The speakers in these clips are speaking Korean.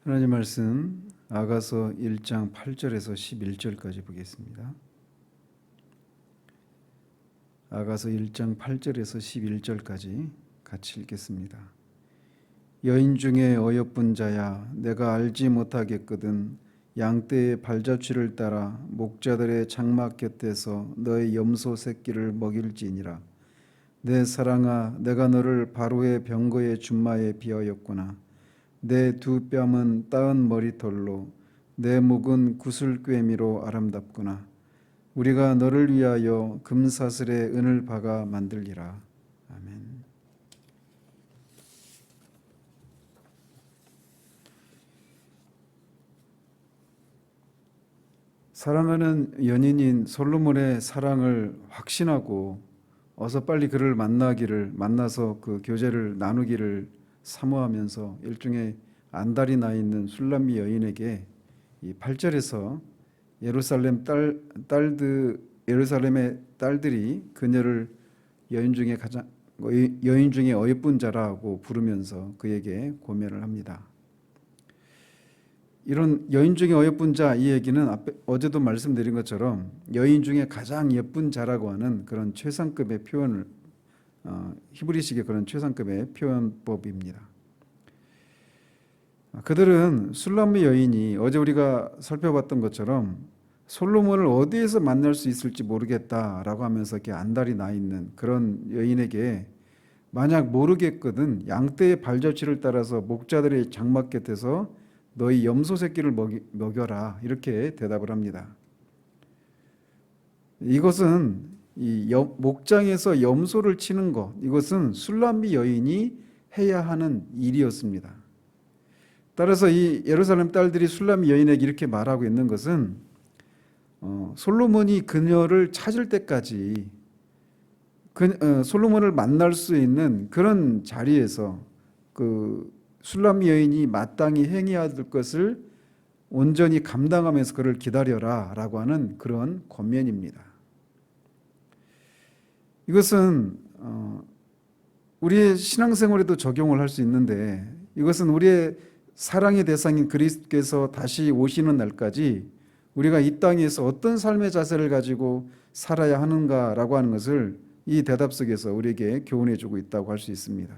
하나님 말씀 아가서 1장 8절에서 11절까지 보겠습니다. 아가서 1장 8절에서 11절까지 같이 읽겠습니다. 여인 중에 어여쁜 자야, 내가 알지 못하겠거든. 양떼의 발자취를 따라 목자들의 장막 곁에서 너의 염소 새끼를 먹일지니라. 내 사랑아, 내가 너를 바로의 병거의 준마에 비하였구나. 내 두 뺨은 따은 머리털로, 내 목은 구슬꿰미로 아름답구나. 우리가 너를 위하여 금사슬에 은을 박아 만들리라. 아멘. 사랑하는 연인인 솔로몬의 사랑을 확신하고 어서 빨리 그를 만나서 그 교제를 나누기를 사모하면서 일종의 안달이 나 있는 술람미 여인에게 이 8절에서 예루살렘의 딸들이 그녀를 여인 중에 어여쁜 자라고 부르면서 그에게 고면을 합니다. 이런 여인 중에 어여쁜 자, 이 얘기는 어제도 말씀드린 것처럼 여인 중에 가장 예쁜 자라고 하는 그런 최상급의 표현을 히브리식의 그런 최상급의 표현법입니다. 그들은 술람미 여인이 어제 우리가 살펴봤던 것처럼 솔로몬을 어디에서 만날 수 있을지 모르겠다라고 하면서 이렇게 안달이 나 있는 그런 여인에게 만약 모르겠거든 양떼의 발자취를 따라서 목자들의 장막 곁에서 너희 염소 새끼를 먹여라, 이렇게 대답을 합니다. 이것은 목장에서 염소를 치는 것, 이것은 술람미 여인이 해야 하는 일이었습니다. 따라서 이 예루살렘 딸들이 술람미 여인에게 이렇게 말하고 있는 것은 솔로몬이 그녀를 찾을 때까지 솔로몬을 만날 수 있는 그런 자리에서 그 술람미 여인이 마땅히 행해야 될 것을 온전히 감당하면서 그를 기다려라 라고 하는 그런 권면입니다. 이것은 우리의 신앙생활에도 적용을 할 수 있는데, 이것은 우리의 사랑의 대상인 그리스도께서 다시 오시는 날까지 우리가 이 땅에서 어떤 삶의 자세를 가지고 살아야 하는가라고 하는 것을 이 대답 속에서 우리에게 교훈해 주고 있다고 할 수 있습니다.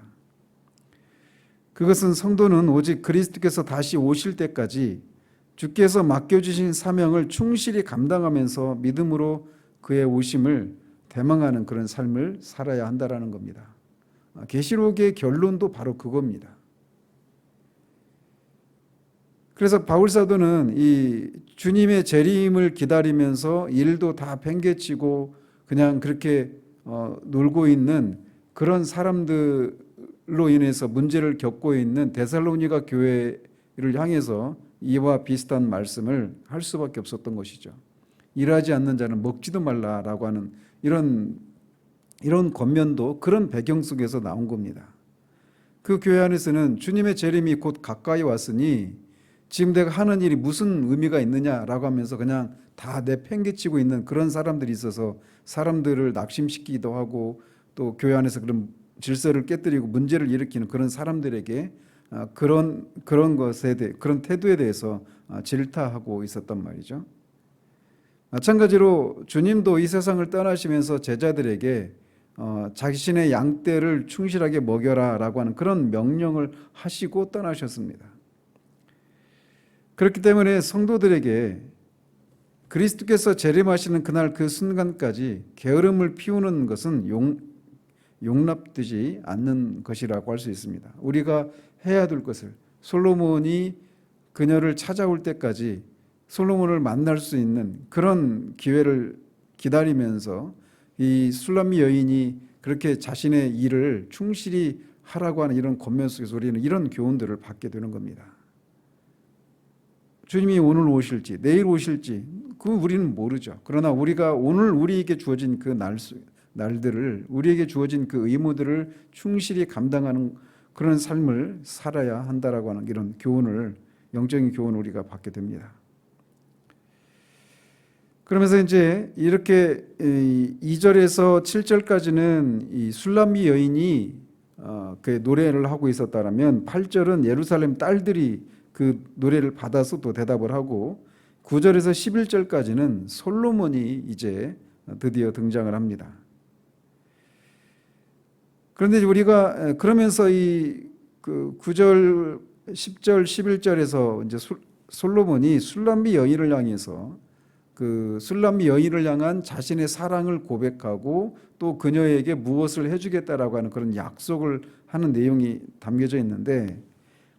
그것은 성도는 오직 그리스도께서 다시 오실 때까지 주께서 맡겨주신 사명을 충실히 감당하면서 믿음으로 그의 오심을 대망하는 그런 삶을 살아야 한다라는 겁니다. 계시록의 결론도 바로 그겁니다. 그래서 바울 사도는 이 주님의 재림을 기다리면서 일도 다 팽개치고 그냥 그렇게 놀고 있는 그런 사람들로 인해서 문제를 겪고 있는 데살로니가 교회를 향해서 이와 비슷한 말씀을 할 수밖에 없었던 것이죠. 일하지 않는 자는 먹지도 말라라고 하는 이런 권면도 그런 배경 속에서 나온 겁니다. 그 교회 안에서는 주님의 재림이 곧 가까이 왔으니 지금 내가 하는 일이 무슨 의미가 있느냐라고 하면서 그냥 다 내팽개치고 있는 그런 사람들이 있어서 사람들을 낙심시키기도 하고 또 교회 안에서 그런 질서를 깨뜨리고 문제를 일으키는 그런 사람들에게 그런 것에 대해, 그런 태도에 대해서 질타하고 있었단 말이죠. 마찬가지로 주님도 이 세상을 떠나시면서 제자들에게 자신의 양떼를 충실하게 먹여라라고 하는 그런 명령을 하시고 떠나셨습니다. 그렇기 때문에 성도들에게 그리스도께서 재림하시는 그날 그 순간까지 게으름을 피우는 것은 용납되지 않는 것이라고 할 수 있습니다. 우리가 해야 될 것을, 솔로몬이 그녀를 찾아올 때까지 솔로몬을 만날 수 있는 그런 기회를 기다리면서 이 술람미 여인이 그렇게 자신의 일을 충실히 하라고 하는 이런 권면 속에서 우리는 이런 교훈들을 받게 되는 겁니다. 주님이 오늘 오실지 내일 오실지 그 우리는 모르죠. 그러나 우리가 오늘 우리에게 주어진 그 날들을, 우리에게 주어진 그 의무들을 충실히 감당하는 그런 삶을 살아야 한다라고 하는 이런 교훈을, 영적인 교훈을 우리가 받게 됩니다. 그러면서 이제 이렇게 2절에서 7절까지는 이 술람미 여인이 그 노래를 하고 있었다라면 8절은 예루살렘 딸들이 그 노래를 받아서 또 대답을 하고 9절에서 11절까지는 솔로몬이 이제 드디어 등장을 합니다. 그런데 우리가 그러면서 그 9절, 10절, 11절에서 이제 솔로몬이 술람미 여인을 향해서 그 술람미 여인을 향한 자신의 사랑을 고백하고 또 그녀에게 무엇을 해주겠다라고 하는 그런 약속을 하는 내용이 담겨져 있는데,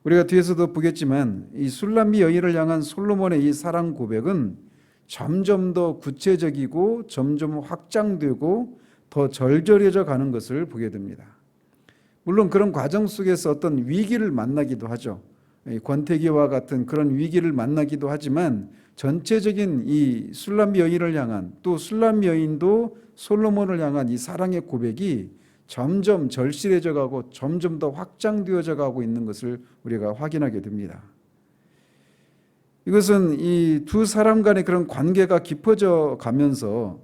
우리가 뒤에서도 보겠지만 이 술람미 여인을 향한 솔로몬의 이 사랑 고백은 점점 더 구체적이고 점점 확장되고 더 절절해져 가는 것을 보게 됩니다. 물론 그런 과정 속에서 어떤 위기를 만나기도 하죠. 권태기와 같은 그런 위기를 만나기도 하지만 전체적인 이 술람미 여인을 향한, 또 술람미 여인도 솔로몬을 향한 이 사랑의 고백이 점점 절실해져 가고 점점 더 확장되어져 가고 있는 것을 우리가 확인하게 됩니다. 이것은 이 두 사람 간의 그런 관계가 깊어져 가면서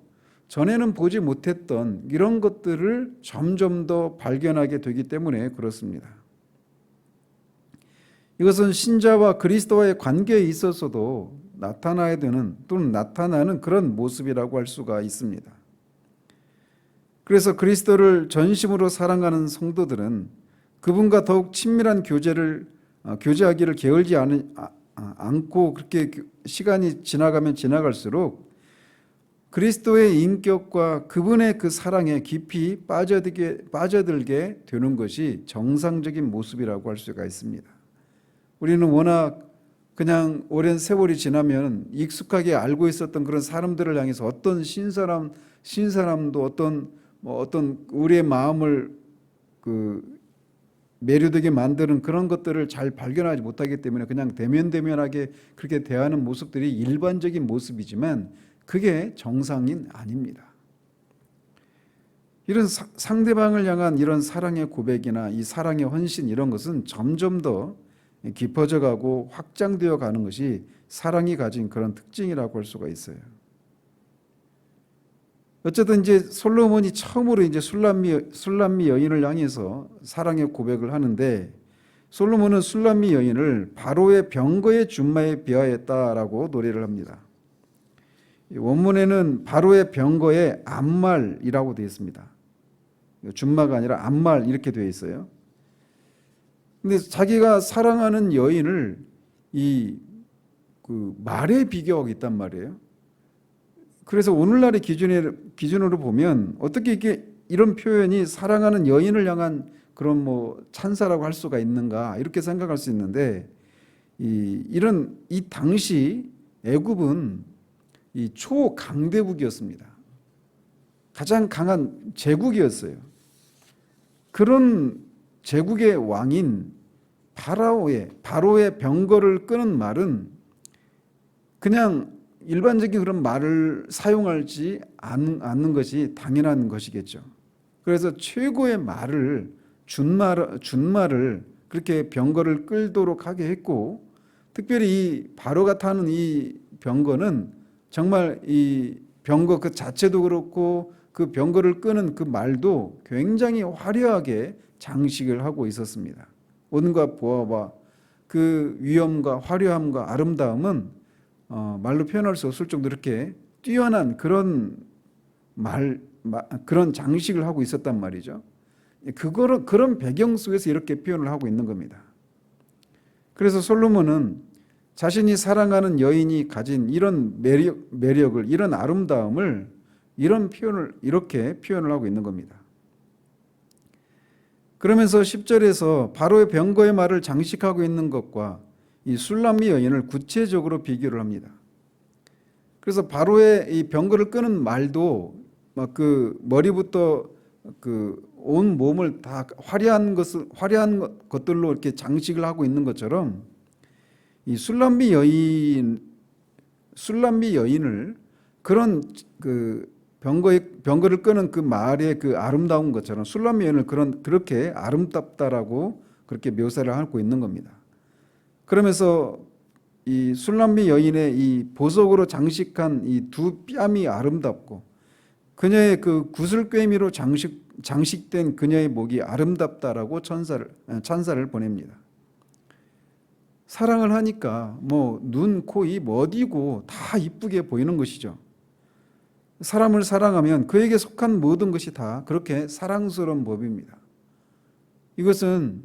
전에는 보지 못했던 이런 것들을 점점 더 발견하게 되기 때문에 그렇습니다. 이것은 신자와 그리스도와의 관계에 있어서도 나타나야 되는, 또는 나타나는 그런 모습이라고 할 수가 있습니다. 그래서 그리스도를 전심으로 사랑하는 성도들은 그분과 더욱 친밀한 교제하기를 게을지 않고 그렇게 시간이 지나가면 지나갈수록 그리스도의 인격과 그분의 그 사랑에 깊이 빠져들게 되는 것이 정상적인 모습이라고 할 수가 있습니다. 우리는 워낙 그냥 오랜 세월이 지나면 익숙하게 알고 있었던 그런 사람들을 향해서 어떤 신사람도 어떤 우리의 마음을 매료되게 만드는 그런 것들을 잘 발견하지 못하기 때문에 그냥 대면대면하게 그렇게 대하는 모습들이 일반적인 모습이지만 그게 정상인 아닙니다. 이런 상대방을 향한 이런 사랑의 고백이나 이 사랑의 헌신, 이런 것은 점점 더 깊어져 가고 확장되어 가는 것이 사랑이 가진 그런 특징이라고 할 수가 있어요. 어쨌든 이제 솔로몬이 처음으로 이제 술람미 여인을 향해서 사랑의 고백을 하는데, 솔로몬은 술람미 여인을 바로의 병거의 준마에 비하했다라고 노래를 합니다. 원문에는 바로의 병거의 암말이라고 되어 있습니다. 준마가 아니라 암말 이렇게 되어 있어요. 근데 자기가 사랑하는 여인을 그 말에 비교하고 있단 말이에요. 그래서 오늘날의 기준으로 보면 어떻게 이런 표현이 사랑하는 여인을 향한 그런 찬사라고 할 수가 있는가, 이렇게 생각할 수 있는데, 이 당시 애굽은 이 초강대국이었습니다. 가장 강한 제국이었어요. 그런 제국의 왕인 바로의 병거를 끄는 말은 그냥 일반적인 그런 말을 사용하지 않는 것이 당연한 것이겠죠. 그래서 최고의 말을 준말을 그렇게 병거를 끌도록 하게 했고, 특별히 이 바로가 타는 이 병거는 정말 이 병거 그 자체도 그렇고 그 병거를 끄는 그 말도 굉장히 화려하게 장식을 하고 있었습니다. 온갖 보화와 그 위엄과 화려함과 아름다움은 말로 표현할 수 없을 정도로 이렇게 뛰어난 그런 그런 장식을 하고 있었단 말이죠. 그런 배경 속에서 이렇게 표현을 하고 있는 겁니다. 그래서 솔로몬은 자신이 사랑하는 여인이 가진 이런 매력을, 이런 아름다움을, 이렇게 표현을 하고 있는 겁니다. 그러면서 10절에서 바로의 병거의 말을 장식하고 있는 것과 이 술람미 여인을 구체적으로 비교를 합니다. 그래서 바로의 이 병거를 끄는 말도 막 그 머리부터 그 온 몸을 다 화려한 것들로 이렇게 장식을 하고 있는 것처럼, 이 술람미 여인을 그런 그 병거를 끄는 그 말의 그 아름다운 것처럼 술람미 여인을 그렇게 아름답다라고 그렇게 묘사를 하고 있는 겁니다. 그러면서 이 술람미 여인의 이 보석으로 장식한 이 두 뺨이 아름답고 그녀의 그 구슬꿰미로 장식된 그녀의 목이 아름답다라고 찬사를 보냅니다. 사랑을 하니까 뭐 눈, 코, 입 어디고 다 이쁘게 보이는 것이죠. 사람을 사랑하면 그에게 속한 모든 것이 다 그렇게 사랑스러운 법입니다. 이것은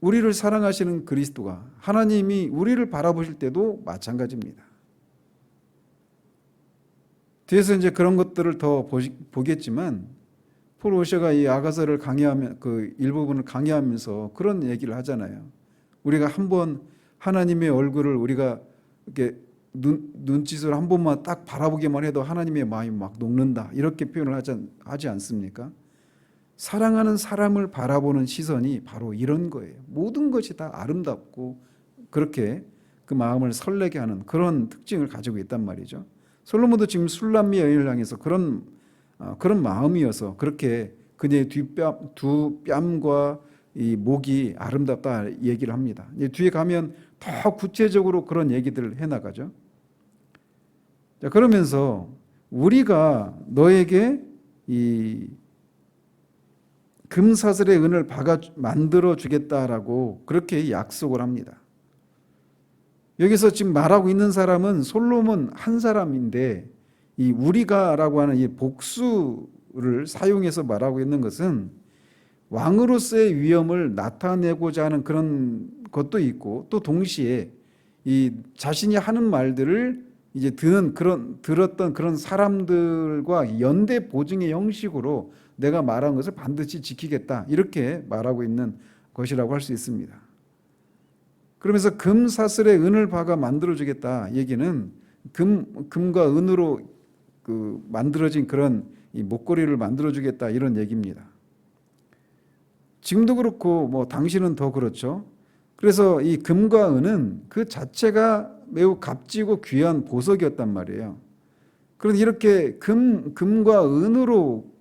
우리를 사랑하시는 그리스도가 하나님이 우리를 바라보실 때도 마찬가지입니다. 뒤에서 이제 그런 것들을 더 보겠지만 폴 오셔가 이 아가서를 강의하면 그 일부분을 강의하면서 그런 얘기를 하잖아요. 우리가 한번 하나님의 얼굴을 우리가 이렇게 눈짓을 한 번만 딱 바라보기만 해도 하나님의 마음이 막 녹는다 이렇게 표현을 하지 않습니까? 사랑하는 사람을 바라보는 시선이 바로 이런 거예요. 모든 것이 다 아름답고 그렇게 그 마음을 설레게 하는 그런 특징을 가지고 있단 말이죠. 솔로몬도 지금 술람미 여인을 향해서 그런 마음이어서 그렇게 그녀의 두 뺨과 이 목이 아름답다 얘기를 합니다. 뒤에 가면 더 구체적으로 그런 얘기들을 해나가죠. 자, 그러면서 우리가 너에게 이 금사슬의 은을 박아 만들어 주겠다라고 그렇게 약속을 합니다. 여기서 지금 말하고 있는 사람은 솔로몬 한 사람인데 이 우리가라고 하는 이 복수를 사용해서 말하고 있는 것은 왕으로서의 위엄을 나타내고자 하는 그런 것도 있고 또 동시에 이 자신이 하는 말들을 이제 들었던 그런 사람들과 연대 보증의 형식으로 내가 말한 것을 반드시 지키겠다 이렇게 말하고 있는 것이라고 할 수 있습니다. 그러면서 금사슬에 은을 박아 만들어주겠다 얘기는 금과 은으로 그 만들어진 그런 이 목걸이를 만들어주겠다 이런 얘기입니다. 지금도 그렇고 뭐 당시는 더 그렇죠. 그래서 이 금과 은은 그 자체가 매우 값지고 귀한 보석이었단 말이에요. 그런데 이렇게 금과 은으로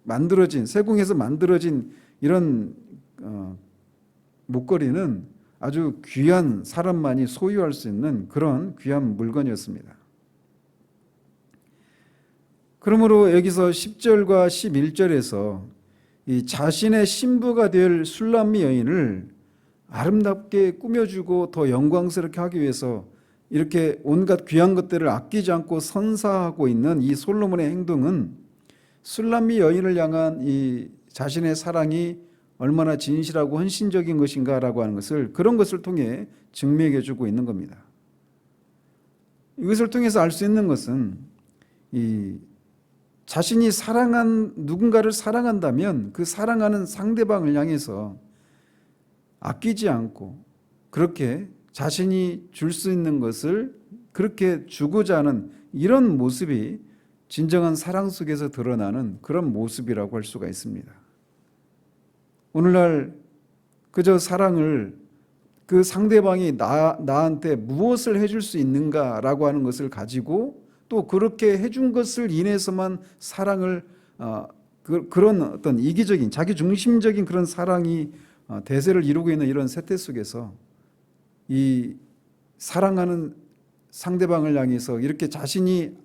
만들어진 세공에서 만들어진 이런 목걸이는 아주 귀한 사람만이 소유할 수 있는 그런 귀한 물건이었습니다. 그러므로 여기서 10절과 11절에서 이 자신의 신부가 될 술람미 여인을 아름답게 꾸며주고 더 영광스럽게 하기 위해서 이렇게 온갖 귀한 것들을 아끼지 않고 선사하고 있는 이 솔로몬의 행동은 술람미 여인을 향한 이 자신의 사랑이 얼마나 진실하고 헌신적인 것인가라고 하는 것을 그런 것을 통해 증명해 주고 있는 겁니다. 이것을 통해서 알 수 있는 것은 이 자신이 누군가를 사랑한다면 그 사랑하는 상대방을 향해서 아끼지 않고 그렇게 자신이 줄 수 있는 것을 그렇게 주고자 하는 이런 모습이 진정한 사랑 속에서 드러나는 그런 모습이라고 할 수가 있습니다. 오늘날 그저 사랑을 그 상대방이 나한테 무엇을 해줄 수 있는가라고 하는 것을 가지고 또 그렇게 해준 것을 인해서만 사랑을 그런 어떤 이기적인 자기중심적인 그런 사랑이 대세를 이루고 있는 이런 세태 속에서 이 사랑하는 상대방을 향해서 이렇게 자신이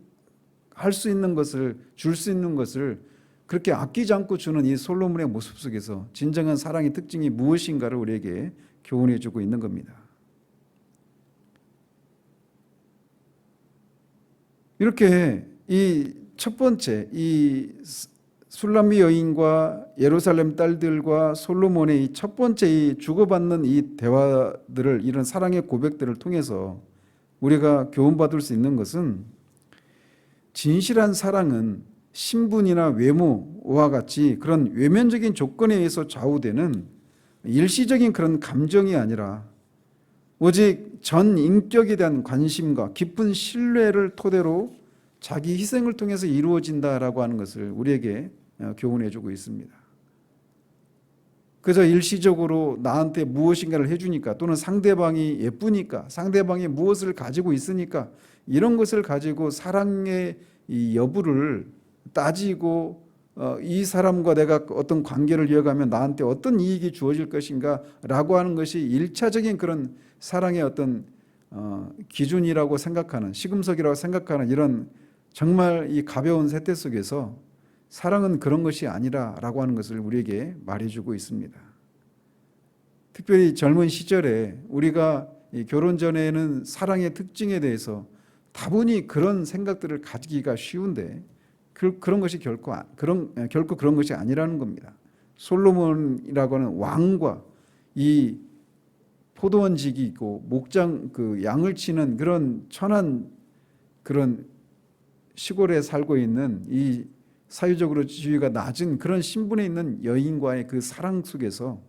할 수 있는 것을 줄 수 있는 것을 그렇게 아끼지 않고 주는 이 솔로몬의 모습 속에서 진정한 사랑의 특징이 무엇인가를 우리에게 교훈해 주고 있는 겁니다. 이렇게 이 첫 번째 이 술람미 여인과 예루살렘 딸들과 솔로몬의 이 첫 번째 이 주고받는 이 대화들을 이런 사랑의 고백들을 통해서 우리가 교훈받을 수 있는 것은 진실한 사랑은 신분이나 외모와 같이 그런 외면적인 조건에 의해서 좌우되는 일시적인 그런 감정이 아니라 오직 전 인격에 대한 관심과 깊은 신뢰를 토대로 자기 희생을 통해서 이루어진다라고 하는 것을 우리에게 교훈해 주고 있습니다. 그래서 일시적으로 나한테 무엇인가를 해주니까 또는 상대방이 예쁘니까 상대방이 무엇을 가지고 있으니까 이런 것을 가지고 사랑의 이 여부를 따지고 이 사람과 내가 어떤 관계를 이어가면 나한테 어떤 이익이 주어질 것인가 라고 하는 것이 일차적인 그런 사랑의 어떤 기준이라고 생각하는 시금석이라고 생각하는 이런 정말 이 가벼운 세태 속에서 사랑은 그런 것이 아니라라고 하는 것을 우리에게 말해주고 있습니다. 특별히 젊은 시절에 우리가 이 결혼 전에는 사랑의 특징에 대해서 다분히 그런 생각들을 가지기가 쉬운데 그런 것이 결코 그런 것이 아니라는 겁니다. 솔로몬이라고 하는 왕과 이 포도원지기고 목장 그 양을 치는 그런 천한 그런 시골에 살고 있는 이 사회적으로 지위가 낮은 그런 신분에 있는 여인과의 그 사랑 속에서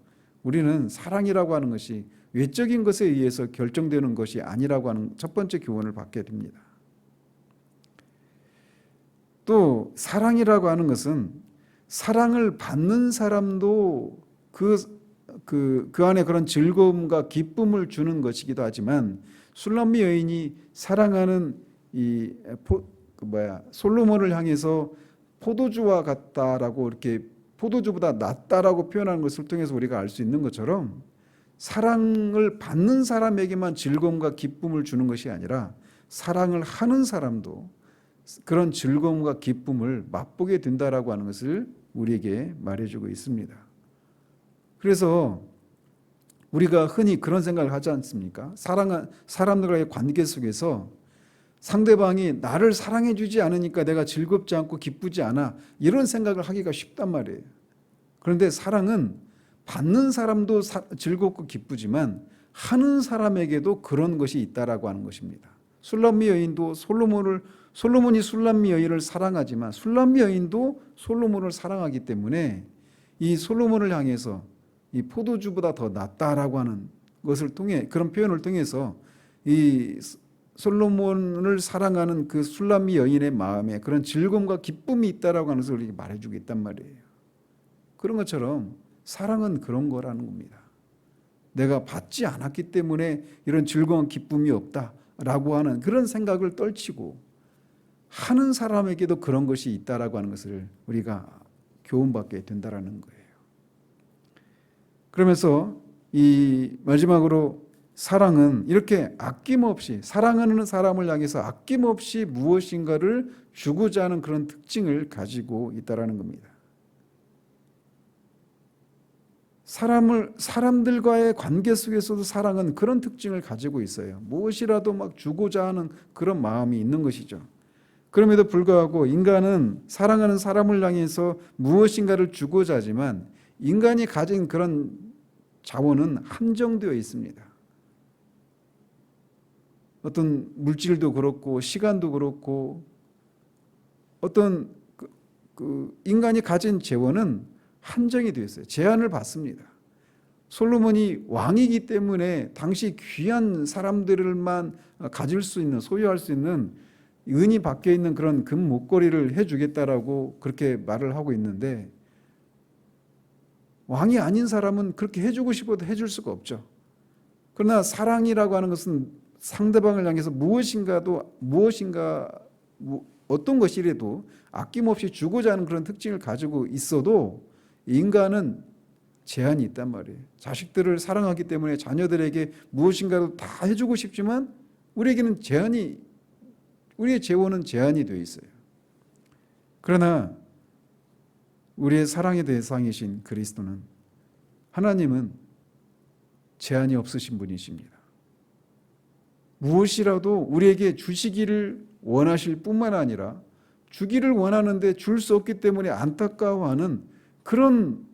우리는 사랑이라고 하는 것이 외적인 것에 의해서 결정되는 것이 아니라고 하는 첫 번째 교훈을 받게 됩니다. 또 사랑이라고 하는 것은 사랑을 받는 사람도 그 안에 그런 즐거움과 기쁨을 주는 것이기도 하지만 술람미 여인이 사랑하는 솔로몬을 향해서 포도주와 같다라고 이렇게 포도주보다 낫다라고 표현하는 것을 통해서 우리가 알 수 있는 것처럼 사랑을 받는 사람에게만 즐거움과 기쁨을 주는 것이 아니라 사랑을 하는 사람도 그런 즐거움과 기쁨을 맛보게 된다라고 하는 것을 우리에게 말해주고 있습니다. 그래서 우리가 흔히 그런 생각을 하지 않습니까? 사람들과의 관계 속에서 상대방이 나를 사랑해 주지 않으니까 내가 즐겁지 않고 기쁘지 않아, 이런 생각을 하기가 쉽단 말이에요. 그런데 사랑은 받는 사람도 즐겁고 기쁘지만 하는 사람에게도 그런 것이 있다라고 하는 것입니다. 술람미 여인도 솔로몬이 술람미 여인을 사랑하지만 술람미 여인도 솔로몬을 사랑하기 때문에 이 솔로몬을 향해서 이 포도주보다 더 낫다라고 하는 것을 통해, 그런 표현을 통해서 이 솔로몬을 사랑하는 그 술람미 여인의 마음에 그런 즐거움과 기쁨이 있다라고 하는 것을 우리에게 말해주고 있단 말이에요. 그런 것처럼 사랑은 그런 거라는 겁니다. 내가 받지 않았기 때문에 이런 즐거운 기쁨이 없다라고 하는 그런 생각을 떨치고 하는 사람에게도 그런 것이 있다라고 하는 것을 우리가 교훈받게 된다라는 거예요. 그러면서 이 마지막으로 사랑은 이렇게 아낌없이, 사랑하는 사람을 향해서 아낌없이 무엇인가를 주고자 하는 그런 특징을 가지고 있다라는 겁니다. 사람들과의 관계 속에서도 사랑은 그런 특징을 가지고 있어요. 무엇이라도 막 주고자 하는 그런 마음이 있는 것이죠. 그럼에도 불구하고 인간은 사랑하는 사람을 향해서 무엇인가를 주고자 하지만 인간이 가진 그런 자원은 한정되어 있습니다. 어떤 물질도 그렇고 시간도 그렇고 어떤 인간이 가진 재원은 한정이 되어 있어요. 제한을 받습니다. 솔로몬이 왕이기 때문에 당시 귀한 사람들만 가질 수 있는, 소유할 수 있는 은이 박혀 있는 그런 금 목걸이를 해주겠다라고 그렇게 말을 하고 있는데 왕이 아닌 사람은 그렇게 해주고 싶어도 해줄 수가 없죠. 그러나 사랑이라고 하는 것은 상대방을 향해서 어떤 것이라도 아낌없이 주고자 하는 그런 특징을 가지고 있어도 인간은 제한이 있단 말이에요. 자식들을 사랑하기 때문에 자녀들에게 무엇인가도 다 해주고 싶지만 우리에게는 우리의 재원은 제한이 되어 있어요. 그러나 우리의 사랑의 대상이신 그리스도는, 하나님은 제한이 없으신 분이십니다. 무엇이라도 우리에게 주시기를 원하실 뿐만 아니라 주기를 원하는데 줄 수 없기 때문에 안타까워하는 그런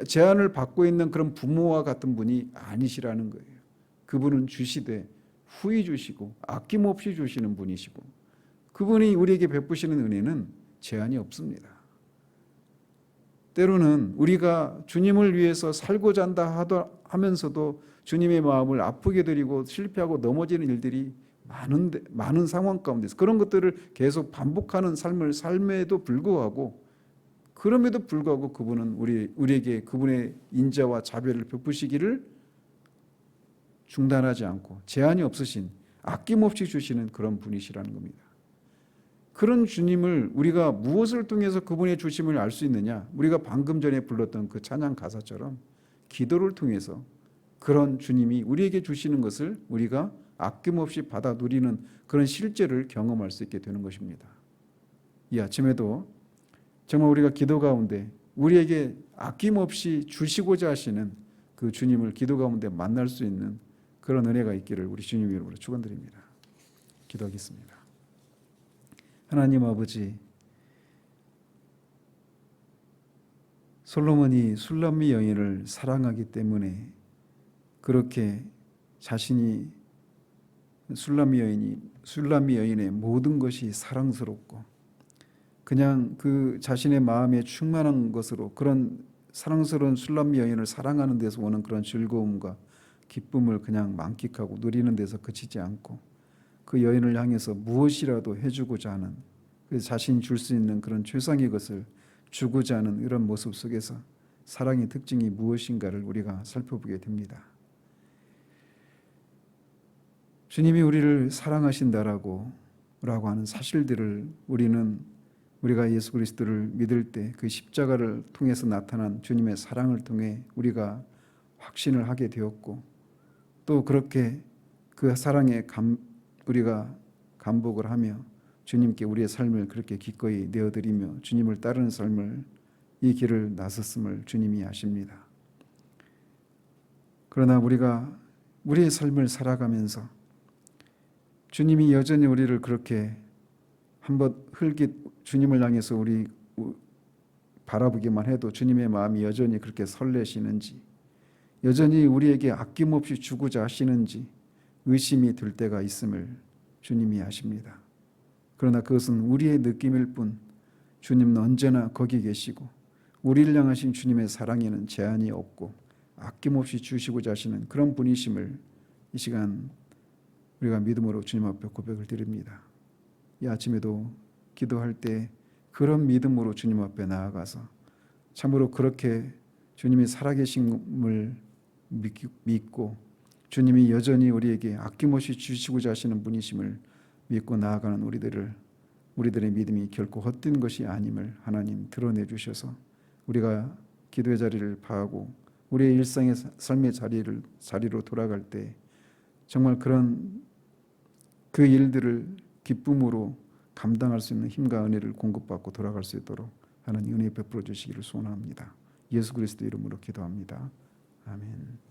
제한을 받고 있는 그런 부모와 같은 분이 아니시라는 거예요. 그분은 주시되 후히 주시고 아낌없이 주시는 분이시고 그분이 우리에게 베푸시는 은혜는 제한이 없습니다. 때로는 우리가 주님을 위해서 살고자 한다 하면서도 주님의 마음을 아프게 드리고 실패하고 넘어지는 일들이 많은 상황 가운데서 그런 것들을 계속 반복하는 삶에도 불구하고, 그럼에도 불구하고 그분은 우리에게 그분의 인자와 자비를 베푸시기를 중단하지 않고 제한이 없으신, 아낌없이 주시는 그런 분이시라는 겁니다. 그런 주님을 우리가 무엇을 통해서 그분의 주심을 알 수 있느냐? 우리가 방금 전에 불렀던 그 찬양 가사처럼 기도를 통해서 그런 주님이 우리에게 주시는 것을 우리가 아낌없이 받아 누리는 그런 실제를 경험할 수 있게 되는 것입니다. 이 아침에도 정말 우리가 기도 가운데 우리에게 아낌없이 주시고자 하시는 그 주님을 기도 가운데 만날 수 있는 그런 은혜가 있기를 우리 주님 이름으로 축원드립니다. 기도하겠습니다. 하나님 아버지, 솔로몬이 술람미 여인을 사랑하기 때문에 그렇게 자신이 술람미 여인의 모든 것이 사랑스럽고 그냥 그 자신의 마음에 충만한 것으로 그런 사랑스러운 술람미 여인을 사랑하는 데서 오는 그런 즐거움과 기쁨을 그냥 만끽하고 누리는 데서 그치지 않고 그 여인을 향해서 무엇이라도 해주고자 하는, 그 자신이 줄 수 있는 그런 최상의 것을 주고자 하는 이런 모습 속에서 사랑의 특징이 무엇인가를 우리가 살펴보게 됩니다. 주님이 우리를 사랑하신다라고 하는 사실들을 우리가 예수 그리스도를 믿을 때 그 십자가를 통해서 나타난 주님의 사랑을 통해 우리가 확신을 하게 되었고, 또 그렇게 그 사랑에 우리가 감복을 하며 주님께 우리의 삶을 그렇게 기꺼이 내어드리며 주님을 따르는 삶을, 이 길을 나섰음을 주님이 아십니다. 그러나 우리가 우리의 삶을 살아가면서 주님이 여전히 우리를 그렇게 한번 주님을 향해서 우리 바라보기만 해도 주님의 마음이 여전히 그렇게 설레시는지, 여전히 우리에게 아낌없이 주고자 하시는지 의심이 들 때가 있음을 주님이 아십니다. 그러나 그것은 우리의 느낌일 뿐 주님은 언제나 거기 계시고 우리를 향하신 주님의 사랑에는 제한이 없고 아낌없이 주시고자 하시는 그런 분이심을 이 시간 우리가 믿음으로 주님 앞에 고백을 드립니다. 이 아침에도 기도할 때 그런 믿음으로 주님 앞에 나아가서 참으로 그렇게 주님이 살아계심을 믿고 주님이 여전히 우리에게 아낌없이 주시고자 하시는 분이심을 믿고 나아가는 우리들의 믿음이 결코 헛된 것이 아님을 하나님 드러내 주셔서 우리가 기도의 자리를 파하고 우리의 일상의 삶의 자리로 돌아갈 때 정말 그 일들을 기쁨으로 감당할 수 있는 힘과 은혜를 공급받고 돌아갈 수 있도록 하나님 은혜 베풀어 주시기를 소원합니다. 예수 그리스도 이름으로 기도합니다. 아멘.